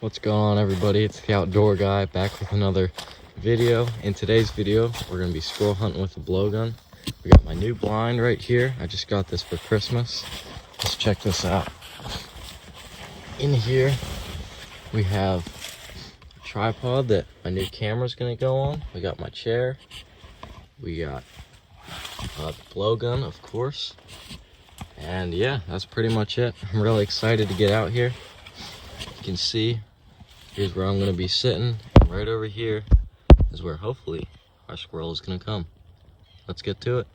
What's going on, everybody? It's the Outdoor Guy back with another video. In today's video, we're gonna be squirrel hunting with a blowgun. We got my new blind right here. I just got this for Christmas. Let's check this out. In here, we have a tripod that my new camera's gonna go on. We got my chair. We got the blowgun, of course. And yeah, that's pretty much it. I'm really excited to get out here. You can see, here's where I'm going to be sitting. And right over here is where hopefully our squirrel is going to come. Let's get to it.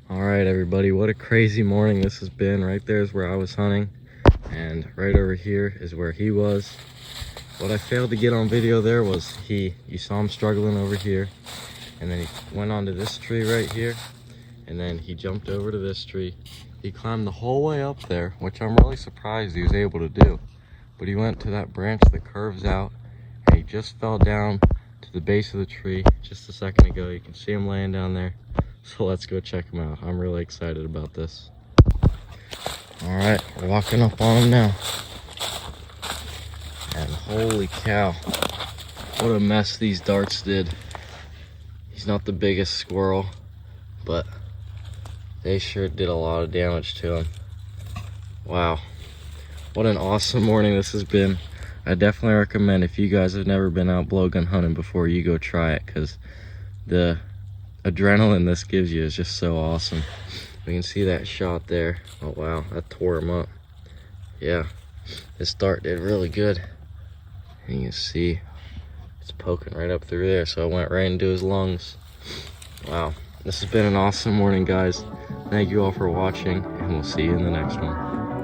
All right, everybody, what a crazy morning this has been. Right there is where I was hunting, and right over here is where he was. What I failed to get on video there was you saw him struggling over here, and then he went onto this tree right here, and then he jumped over to this tree. He climbed the whole way up there, which I'm really surprised he was able to do. But he went to that branch that curves out, and he just fell down to the base of the tree just a second ago. You can see him laying down there. So let's go check him out. I'm really excited about this. All right, we're walking up on him now. And holy cow, what a mess these darts did. He's not the biggest squirrel, but they sure did a lot of damage to him. Wow, what an awesome morning this has been. I definitely recommend, if you guys have never been out blowgun hunting before, you go try it, because the adrenaline this gives you is just so awesome. We can see that shot there. Oh wow, that tore him up. Yeah, this dart did really good. And you can see it's poking right up through there, so it went right into his lungs. Wow, this has been an awesome morning, guys. Thank you all for watching, and we'll see you in the next one.